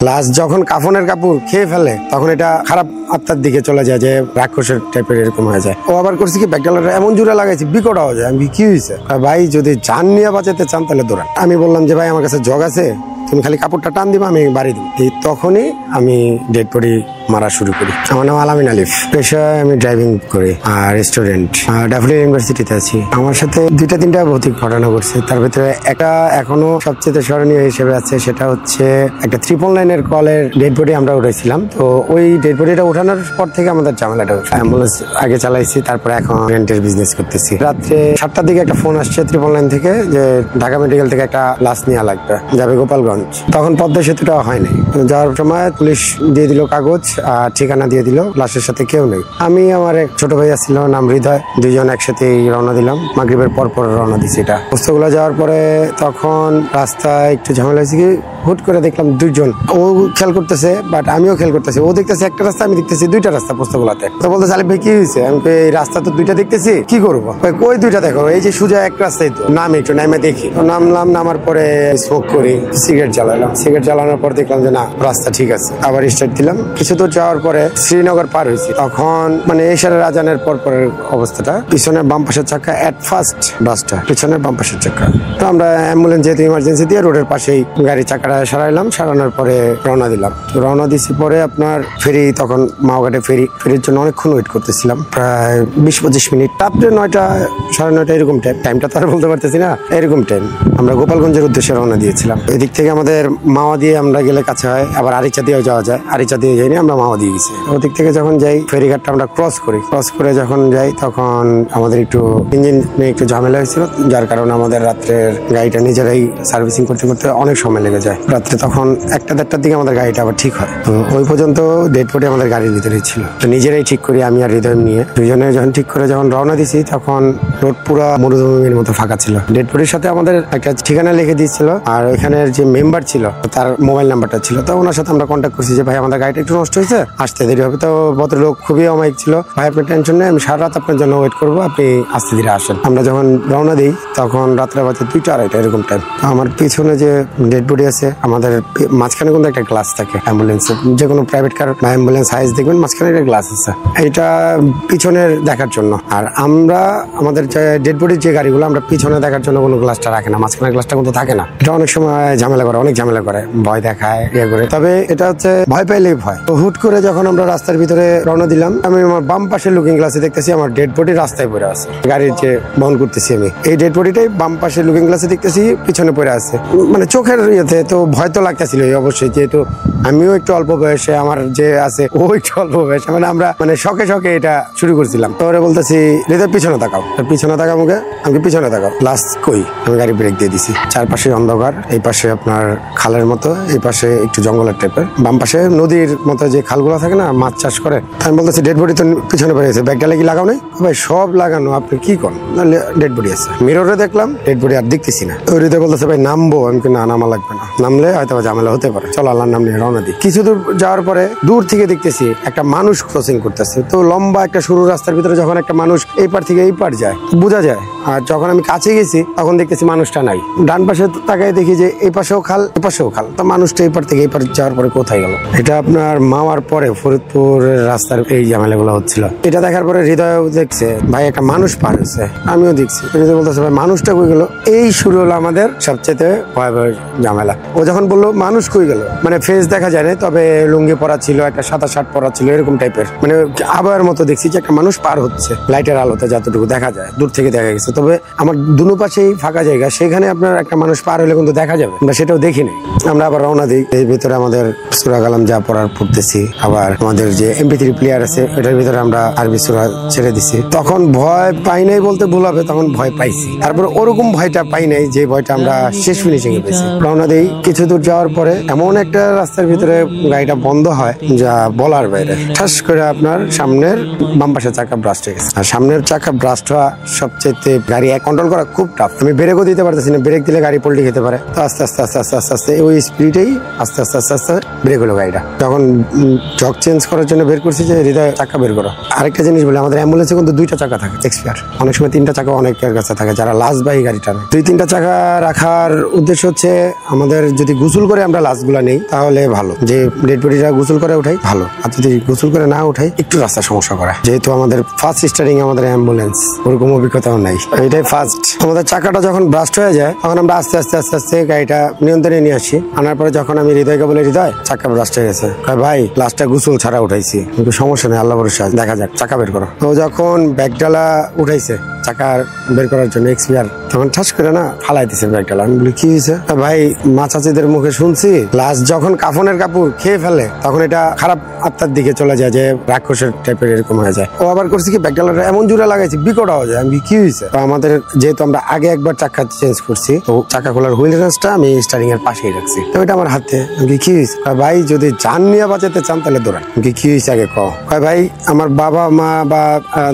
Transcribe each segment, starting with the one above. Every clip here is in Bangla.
লাস্ট যখন কাফনের কাপড় খেয়ে ফেলে তখন এটা খারাপ আত্মার দিকে চলে যায়, যে রাক্ষসের টাইপের এরকম হয়ে যায়। ও আবার করছে কি ব্যাকডালাটা এমন জোরে লাগাইছে বিকট হয়ে যায়। আমি কি হয়েছে? ভাই যদি জান নিয়ে বাঁচাতে চান তাহলে দৌড়ান। আমি বললাম যে ভাই আমার কাছে জগ আছে, তুমি খালি কাপড়টা টান দিবা, আমি বাড়ি দিব। এই তখনই আমি ডেড বডি মারা শুরু করি। আমার নাম আলামিন আলিফ, পেশায় আমি ড্রাইভিং করি আর স্টুডেন্ট, ডাফলিন ইউনিভার্সিটিতে আছি। আমার সাথে 2-3টা ভৌতিক ঘটনা ঘটছে, তার ভিতরে একটা এখনো সবচেয়ে স্মরণীয় হিসেবে আছে। সেটা হচ্ছে একটা 999 কলের ডেড বডি আমরা উঠেছিলাম। তো ওই ডেড বডিটা উঠানোর পর থেকে আমাদের ঝামেলাটা উঠে। অ্যাম্বুলেন্স আগে চালাইছি, তারপরে এখন রেন্টের বিজনেস করতেছি। রাত্রে 7টার দিকে একটা ফোন আসছে 999 থেকে যে ঢাকা মেডিকেল থেকে একটা লাশ নেওয়া লাগবে, যাবে গোপালগঞ্জ। তখন পদ্মা সেতুটা হয়নি। যাওয়ার সময় পুলিশ দিয়ে দিল কাগজ আর ঠিকানা দিয়ে দিল, লাশের সাথে কেউ নেই। আমি আমার এক ছোট ভাই আসছিল, নাম হৃদয়, দুইজন একসাথে রওনা দিলাম। মাগরিবের পর রওনা দিছি। এটা বস্তুগুলো যাওয়ার পরে তখন রাস্তায় একটু ঝামেলা হয়েছে কি, হুট করে দেখলাম 2জন। ও খেয়াল করতেছে বাট আমিও খেয়াল করতেছি। ও দেখতেছে একটা রাস্তা, আমি দেখতেছি 2টা রাস্তা পোস্তগুলাতে। তো বলতেছে আলিফ ভাই কি হয়েছে? আমি এই রাস্তা তো 2টা দেখতেছি, কি করবো? কই 2টা দেখো, এই যে সোজা এক রাস্তায় তো। নামে একটু নামে দেখি। তো নামলাম, নামার পরে স্মোক করি, সিগারেট জ্বালালাম। সিগারেট জ্বালানোর পর দেখলাম যে না, রাস্তা ঠিক আছে। আবার স্টার্ট দিলাম। কিছু দূর যাওয়ার পরে শ্রীনগর পার হয়েছি। তখন মানে এশারের আজানের পরের অবস্থাটা, পিছনের বাম পাশের চাকা এট ফার্স্ট বাসটা, পিছনের বাম পাশের চাকা। তো আমরা অ্যাম্বুলেন্স যেহেতু ইমার্জেন্সি দিয়ে রোডের পাশেই গাড়ি চাকাটা সারাইলাম, সারানোর পরে রওনা দিলাম। রওনা দিছি পরে আপনার ফেরি, তখন মাওঘাটে ফেরির জন্য অনেকক্ষণ ওয়েট করতেছিলাম, প্রায় 20-25 মিনিট। রাত্রে 9টা 9:30 এরকম টাইমটা তো আর বলতে পারতেছি না, এরকম টাইম। আমরা গোপালগঞ্জের উদ্দেশ্যে রওনা দিয়েছিলাম। এদিক থেকে আমাদের মাওয়া দিয়ে আমরা গেলে কাছে হয়, আবার আরিচা দিয়েও যাওয়া যায়। আরিচা দিয়ে যাইনি, আমরা মাওয়া দিয়ে গেছি। ওদিক থেকে যখন যাই ফেরিঘাটটা আমরা ক্রস করে যখন যাই তখন আমাদের একটু ইঞ্জিন নিয়ে একটু ঝামেলা হয়েছিল, যার কারণে আমাদের রাত্রের গাড়িটা নিজেরাই সার্ভিসিং করতে অনেক সময় লেগে যায়। রাত্রে তখন 1-1:30টার দিকে আমাদের গাড়িটা আবার ঠিক হয়। তো ওই পর্যন্ত ডেড বডি আমাদের গাড়ির ভিতরেই ছিল। তো নিজেরাই ঠিক করি, আমি আর হৃদয় নিয়ে দুজনে যখন ঠিক করে যখন রওনা দিছি তখন রোড পুরো মরুভূমির মতো ফাঁকা ছিল। ডেড বডির সাথে আমাদের একটা ঠিকানা লিখে দিয়েছিল, আর ওইখানের যে মেম্বার ছিল তার মোবাইল নাম্বারটা ছিল। তো ওনার সাথে আমরা কন্ট্যাক্ট করছি যে ভাই আমাদের গাড়িটা একটু নষ্ট হয়েছে, আসতে দেরি হবে। তো ভদ্রলোক খুবই অমায়িক ছিল, ভাই আপনি টেনশন নেই, আমি সারা রাত আপনার জন্য ওয়েট করবো, আপনি আস্তে ধীরে আসেন। আমরা যখন রওনা দিই তখন রাত্রে বাজে 2টা-2:30 এরকম টাইম। আমার পিছনে যে ডেড বডি আছে, আমাদের মাঝখানে কিন্তু একটা গ্লাস থাকে অ্যাম্বুলেন্সে, যে কোনো প্রাইভেট কার বা অ্যাম্বুলেন্স হাইস দেখবেন মাঝখানে একটা গ্লাস আছে, এইটা পিছনের দেখার জন্য। আর আমরা আমাদের ডেড বডির যে গাড়িগুলো আমরা পিছনে দেখার জন্য কোনো গ্লাসটা রাখে না, মাঝখানে গ্লাসটা কিন্তু থাকে না। এটা অনেক সময় ঝামেলা করে, অনেক ঝামেলা করে, ভয় দেখায়, ইয়ে করে। তবে এটা হচ্ছে ভয় পাইলেই ভয়। তো হুট করে যখন আমরা রাস্তার ভিতরে রওনা দিলাম, আমি আমার বাম পাশের লুকিং গ্লাসে দেখতেছি আমার ডেড বডি রাস্তায় পড়ে আছে, গাড়ির যে বহন করতেছি আমি, এই ডেড বডিটাই বাম পাশের লুকিং গ্লাসে দেখতেছি পিছনে পড়ে আছে। মানে চোখের ইয়েতে তো ভয় তো লাগতেছিল অবশ্যই, যেহেতু আমিও একটু অল্প বয়সে, আমার যে আছে ও একটু অল্প বয়সে, মানে আমরা মানে শখে এটা শুরু করছিলাম। তো ওরা বলতেছি হৃদয় পিছনে তাকাও, পিছনে তাকাও মুখে, আমি পিছনে তাকাও। লাস্ট কই আমি গাড়ি ব্রেক দিয়ে দিছি। চারপাশে অন্ধকার, এই পাশে আপনার খালের মতো, এই পাশে একটু জঙ্গলের টাইপের, বাম পাশে নদীর মতো যে খালগুলো থাকে না, মাছ চাষ করে। আমি বলতেছি ডেড বডি তো পিছনে পড়ে গেছে, ব্যাগটা কি লাগাও নাই? ভাই সব লাগানো, আপনি কি করেন? ডেড বডি আছে। মিররে দেখলাম ডেড বডি আর দেখতেছি না। তো হৃদয় বলতেছে ভাই নামবো, আমি না নামা লাগবে না, নামলে হয়তো ঝামেলা হতে পারে, চলো আল্লাহর নাম নিয়ে রওনা দিই। কিছু দূর যাওয়ার পরে দূর থেকে দেখতেছি একটা মানুষ ক্রসিং করতেছে। তো লম্বা একটা সরু রাস্তার ভিতরে যখন একটা মানুষ এই পার থেকে এই পার যায় বোঝা যায়। আর যখন আমি কাছে গেছি তখন দেখতেছি মানুষটা নাই। ডান পাশে তাকায় দেখি যে এই পাশেও খাল, এ পাশেও খাল। তো মানুষটা এই পার থেকে এই পার যাওয়ার পরে কোথায় গেল? এটা আপনার মাওয়ার পরে ফরিদপুরের রাস্তার এই ঝামেলাগুলো হচ্ছিল। এটা দেখার পরে হৃদয় দেখছে ভাই একটা মানুষ পার হয়েছে, আমিও দেখছি। হৃদয় বলতেছে ভাই মানুষটা কই গেল? এই শুরু হলো আমাদের সবচেয়ে ভয়াবহ ঝামেলা। ও যখন বললো মানুষ কই গেল, মানে ফেস দেখা যায় না, তবে লুঙ্গি পরা ছিল, একটা সাদা শার্ট পরা ছিল, এরকম টাইপের, মানে আবহাওয়ার মতো দেখছি যে একটা মানুষ পার হচ্ছে লাইটের আলোতে, যতটুকু দেখা যায় দূর থেকে দেখা গেছে। তবে আমার দুনো পাশেই ফাঁকা জায়গা, সেখানে আপনার একটা মানুষ পার হলে কিন্তু দেখা যাবে, আমরা সেটাও দেখিনি। আমরা আবার রওনা দিই। এর ভিতরে আমাদের সূরা কালাম যা পড়তেছি, আবার আমাদের যে MP3 প্লেয়ার আছে ওটার ভিতরে আমরা আরবি সূরা ছেড়ে দিছি। তখন ভয় পাই নাই বলতে ভুল হবে, তখন ভয় পাইছি। তারপর ওরকম ভয়টা পাই নাই যে ভয়টা আমরা শেষ ফিনিশিং এ পেয়েছি। রওনা দিই। কিছু দূর যাওয়ার পরে এমন একটা রাস্তার ভিতরে গাড়িটা বন্ধ হয় যা বলার বাইরে। ঠাস করে আপনার সামনের বাম পাশের চাকা ব্রাস্ট হয়ে গেছে। আর সামনের চাকা ব্রাস্ট হওয়া সবচেয়ে গাড়ি কন্ট্রোল করা খুব টাফ। আমি ব্রেকও দিতে পারতেছি না, ব্রেক দিলে গাড়ি পল্টি খেতে পারে। তো আস্তে আস্তে আস্তে আস্তে আস্তে ওই স্পিডেই আস্তে আস্তে আস্তে আস্তে ব্রেক হলো গাড়িটা। যখন জগ চেঞ্জ করার জন্য বের করছি যে হৃদয় চাকা বের করো। আরেকটা জিনিস বলে, আমাদের অ্যাম্বুলেন্সে কিন্তু 2টা চাকা থাকে এক্সপায়ার, অনেক সময় 3টা চাকা অনেকের কাছে থাকে যারা লাশবাহী গাড়িটা নেয়। 2-3টা চাকা রাখার উদ্দেশ্য হচ্ছে আমাদের যদি গোসল করে আমরা লাশগুলা নেই তাহলে ভালো, যে ডেড বডিটা গোসল করে উঠাই ভালো, আর যদি গোসল করে না উঠাই একটু রাস্তা সমস্যা করে। যেহেতু আমাদের ফার্স্ট স্টার্টিং আমাদের অ্যাম্বুলেন্স, ওরকম অভিজ্ঞতাও নাই, এটাই ফার্স্ট। আমাদের চাকাটা যখন ব্রাস্ট হয়ে যায় তখন আমরা আস্তে আস্তে আস্তে আস্তে গাড়িটা নিয়ন্ত্রণে নিয়ে আসি। আনার পরে যখন আমি হৃদয়কে বলে, হৃদয় চাকা ব্রাস্ট হয়ে গেছে, ভাই লাস্টটা গোসল ছাড়া উঠাইছি, কিন্তু সমস্যা নেই, আল্লাহ ভরসা, দেখা যাক, চাকা বের করো। তো যখন ব্যাগডালা উঠাইছে চাকা বের করার জন্য এক্সপিয়ার, তখন ঠাস করে না ফালাই দিছে ব্যাগডালা। আমি বলি কি হয়েছে? ভাই মা চাচিদের মুখে শুনছি লাস্ট যখন কাফনের কাপড় খেয়ে ফেলে তখন এটা খারাপ আত্মার দিকে চলে যায়, যে রাক্ষসের টাইপের এরকম হয়ে যায়। ও আবার করছে কি ব্যাগডালাটা এমন জোরে লাগাইছে বিকট হয়ে যায়। আমি কি হয়েছে? তো আমাদের যেহেতু আমরা আগে একবার চাকা চেঞ্জ করছি, তো চাকা খোলার হুইল রেঞ্জটা আমি স্টারিং এর পাশেই রাখছি, তো এটা আমার হাতে। আমি কি হয়েছে? ভাই যদি জান নিয়ে বাঁচাতে চান তাহলে দৌড়ান। কি হয়েছে আগে কও। ভাই আমার বাবা মা বা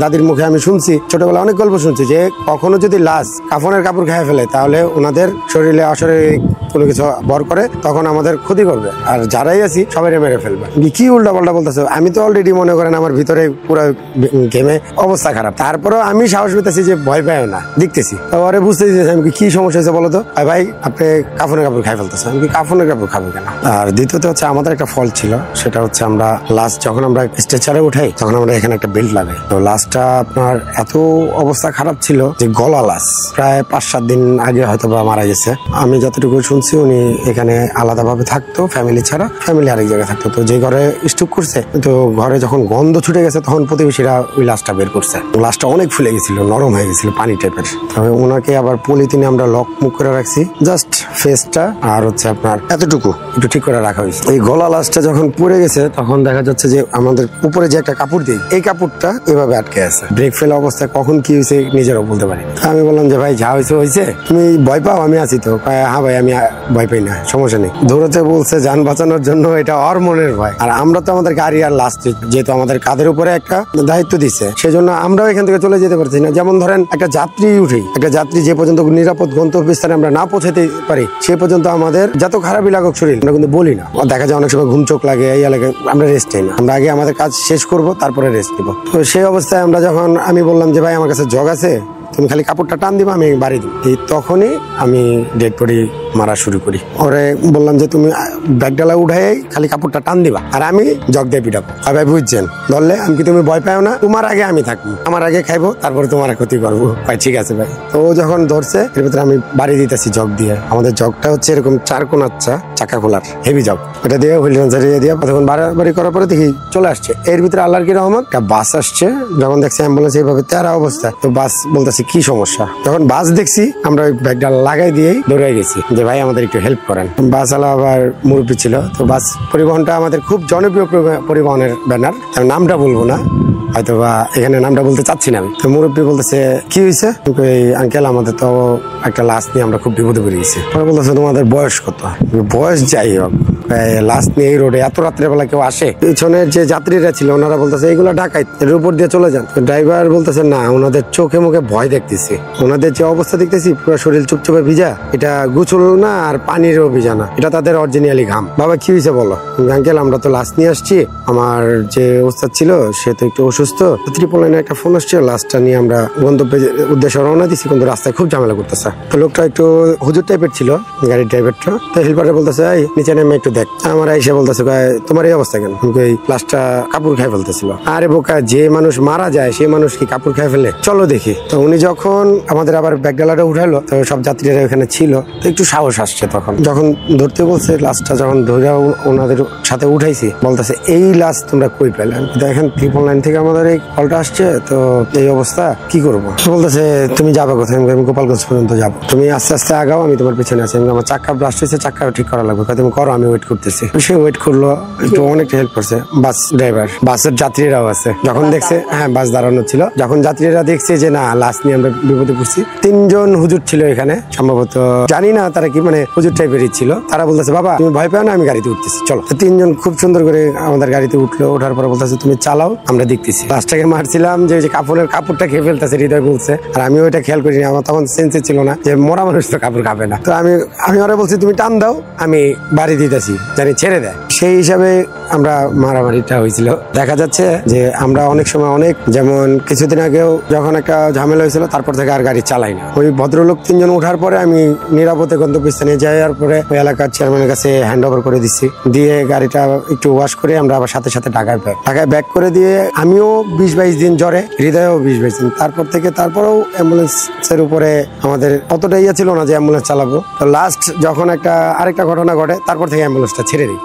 দাদির মুখে আমি শুনছি, ছোটবেলা অনেক গল্প শুনছি, যে কখনো যদি লাশ কাফনের কাপড় খেয়ে ফেলে তাহলে ওনাদের শরীরে অশরীরিক কোনো কিছু বর করে, তখন আমাদের ক্ষতি করবে, আর যারাই আছি সবাই মেরে ফেলবে। কি উল্টা পাল্টা বলতেছে। আমি তো অলরেডি মনে করেন আমার ভিতরে পুরো ঘেমে অবস্থা খারাপ, তারপরেও আমি সাহস পেতেছি যে ভয় পাইও না, দেখতেছি। তারপরে বুঝতে দিতেছি আমি কি সমস্যা হয়েছে বলতো। ভাই আপনি কাফনের কাপড় খাই ফেলতেছে। আমি কাফনের কাপড় খাবো কেন? আর দ্বিতীয়ত হচ্ছে আমাদের একটা ফল ছিল, সেটা হচ্ছে আমরা লাস্ট যখন আমরা স্ট্রেচারে উঠাই তখন আমরা এখানে একটা বেল্ট লাগাই। তো লাস্টটা আপনার এত অবস্থা খারাপ ছিল যে গলা লাশ, প্রায় 5-7 দিন আগে হয়তো বা মারা গেছে। আমি যতটুকু শুনছি উনি এখানে আলাদাভাবে থাকতো, ফ্যামিলি ছাড়া, ফ্যামিলি আরেক জায়গায় থাকতো। তো যে ঘরে স্ট্রোক করছে, তো ঘরে যখন গন্ধ ছুটে গেছে তখন প্রতিবেশীরা ওই লাশটা বের করছে। লাশটা অনেক ফুলে গেছিল, নরম হয়ে গেছিল, পানি টাইপের। তবে ওনাকে আবার পলিথিনে আমরা লক মুখ করে রাখছি, জাস্ট ফেসটা আর হচ্ছে আপনার এতটুকু একটু ঠিক করে রাখা হয়েছে। এই গলা লাশটা যখন পড়ে গেছে তখন দেখা যাচ্ছে যে আমাদের উপরে যে একটা কাপড় দিই, এই কাপড়টা এভাবে আটকে আছে। ব্রেক ফেলা অবস্থায় কখন কি হয়েছে নিজেরও বলতে পারি। আমি বললাম যে ভাই যা হয়েছে তুমি ভয় পাও, আমি আছি তো। হ্যাঁ ভাই আমি ভয় পাই না, সমস্যা নেই। দৌড়াতে বলছে যান বাঁচানোর জন্য, এটা ওর মনের ভয়। আর আমরা তো আমাদের গাড়ি আর লাস্ট যেহেতু আমাদের কাঁধের উপরে একটা দায়িত্ব দিচ্ছে, সেজন্য আমরাও এখান থেকে চলে যেতে পারছি না। যেমন ধরেন একটা যাত্রী উঠেই, একটা যাত্রী যে পর্যন্ত নিরাপদ গন্তব্যস্থানে আমরা না পৌঁছাতে পারি সে পর্যন্ত আমাদের যত খারাপই লাগুক শরীর, আমরা কিন্তু বলি না। দেখা যায় অনেক সময় ঘুম চোখ লাগে, এই লাগে, আমরা রেস্ট নেই না। আমরা আগে আমাদের কাজ শেষ করব, তারপরে রেস্ট নিব। তো সেই অবস্থায় আমরা যখন আমি বললাম যে ভাই আমার কাছে জগ আছে, তুমি খালি কাপড়টা টান দিবা, আমি বাড়ি দিব। এই তখনই আমি ডেড বডি মারা শুরু করি। ওরে বললাম যে তুমি ব্যাগডালা উঠাই খালি কাপড়টা টান দিবা, আর আমি জগ দিয়ে পিটাবো। ভাই বুঝছেন, ধরলে আমি কি তুমি ভয় পাও না, তোমার আগে আমি থাকবো, আমার আগে খাইবো, তারপরে তোমার ক্ষতি করবো। ভাই ঠিক আছে ভাই। তো যখন ধরছে এর ভিতরে আমি বাড়ি দিতেছি জগ দিয়ে। আমাদের জগটা হচ্ছে এরকম 4 কোণার চাকা খোলার হেভি জগ, ওটা দিয়ে হুইল রেঞ্জার দিয়ে তখন বাড়াবাড়ি করার পরে দেখি চলে আসছে। এর ভিতরে আল্লাহর কি রহমত, একটা বাস আসছে। যখন দেখছি অ্যাম্বুলেন্স এইভাবে তেরা অবস্থা, তো বাস বলতেছি কি সমস্যা। যখন বাস দেখছি আমরা ওই ব্যাগটা লাগাই দিয়েই দৌড়ে গেছি যে ভাই আমাদের একটু হেল্প করেন। বাস আলা আবার মুরব্বী ছিল। তো বাস পরিবহনটা আমাদের খুব জনপ্রিয় পরিবহনের ব্যানার, আমি নামটা বলবো না, হয়তো বা এখানে নামটা বলতে চাচ্ছি না আমি। তো মুরব্বী বলতেছে কি হয়েছে? আঙ্কেল আমাদের তো একটা লাশ নিয়ে আমরা খুব বিপদে পড়ে গেছি। বলতেছে তোমাদের বয়স কত? বয়স যাই হোক, লাশ নিয়ে এই রোডে এত রাত্রেবেলা কেউ আসে? পিছনের যে যাত্রীরা ছিল ওনারা বলতেছে এইগুলো ডাকাইত, এর উপর দিয়ে চলে যান। ড্রাইভার বলতেছে না, ওনাদের চোখে মুখে ভয় দেখতেছি, ওনাদের যে অবস্থা দেখতেছি পুরো শরীর চুপচুপে ভিজা, এটা গোসল না আর পানিরও ভিজা না, এটা তাদের অরিজিনালি ঘাম। বাবা কি হয়েছে বলো? আঙ্কেল আমরা তো লাশ নিয়ে আসছি, আমার যে ওস্তাদ ছিল সে তো একটু অসুস্থ, 999 একটা ফোন আসছে, লাশটা নিয়ে আমরা গন্তব্যের উদ্দেশ্যে রওনা দিছি, কিন্তু রাস্তায় খুব ঝামেলা করতেছে। তো লোকটা একটু হুজুর টাইপের ছিল, গাড়ির ড্রাইভারটা। তো হেল্পারে বলতেছে এই নিচে নেমে একটু দেখ। আমার এসে বলতেছে তোমার এই অবস্থা কেন? এই লাশটা কাপড় খাই ফেলতেছিল। আরে বোকা, যে মানুষ মারা যায় সে মানুষ কি কাপড় খাই ফেলে? চলো দেখি। তো উনি যখন আমাদের আবার ব্যাগডালাটা উঠালো, তো সব যাত্রীরা ওখানে ছিল, তো একটু সাহস আসছে। তখন যখন ধরতে বলছে লাশটা, যখন ধরে ওনাদের সাথে উঠাইছি, বলতেছে এই লাশ তোমরা কই পেলে? দেখেন 999 থেকে আমাদের এই কলটা আসছে, তো এই অবস্থা কি করবো? বলতেছে তুমি যাবে কোথায়? আমি গোপালগঞ্জ পর্যন্ত যাবো, তুমি আস্তে আস্তে আগাও, আমি তোমার পিছনে আছি। আমার চাক্কা ব্রাস্ট হয়েছে, চাক্কা ঠিক করা লাগবে, তুমি করো, আমি ওয়েট করতেছি। সে ওয়েট করলো, একটু অনেকটা হেল্প করছে। বাস ড্রাইভার, বাসের যাত্রীরাও আছে। যখন দেখছে, হ্যাঁ বাস দাঁড়ানো ছিল, যখন যাত্রীরা দেখছে যে না লাশ নিয়ে আমরা বিপদে পড়ছি, 3 জন হুজুর ছিল এখানে, সম্ভবত জানি না তারা কি, মানে হুজুর টাইপেরই ছিল। তারা বলতেছে বাবা তুমি ভয় পাও না, আমি গাড়িতে উঠতেছি, চলো। 3 জন খুব সুন্দর করে আমাদের গাড়িতে উঠলো। ওঠার পর বলতেছে তুমি চালাও, আমরা দেখতেছি। লাশটাকে মারছিলাম যে কাপড়টা খেয়ে ফেলতেছে, হৃদয় বলছে। আর আমি ওইটা খেয়াল করিনি, আমার তখন সেন্সে ছিল না যে মরা মানুষ তো কাপড় খাবে না। তো আমি ওরা বলছি তুমি টান দাও, আমি বাড়ি দিতেছি, জানি ছেড়ে দেয়। সেই হিসাবে আমরা মারামারিটা হয়েছিল। দেখা যাচ্ছে যে আমরা অনেক সময় যেমন কিছুদিন আগেও যখন একটা ঝামেলা হয়েছিল, তারপর থেকে আর গাড়ি চালাই না। ওই ভদ্রলোক 3 জন ওঠার পরে আমি নিরাপদে গন্তব্যস্থানে যাওয়ার পরে ওই এলাকার চেয়ারম্যানের কাছে হ্যান্ড ওভার করে দিচ্ছি। দিয়ে গাড়িটা একটু ওয়াশ করে আমরা আবার সাথে ঢাকায় ব্যাক করে দিয়ে আমিও 20-22 দিন জ্বরে, হৃদয়ও 20-22 দিন। তারপরেও অ্যাম্বুলেন্সের উপরে আমাদের অতটা ইয়ে ছিল না যে অ্যাম্বুলেন্স চালাবো। তো লাস্ট যখন আরেকটা ঘটনা ঘটে, তারপর থেকে অ্যাম্বুলেন্সটা ছেড়ে দিই।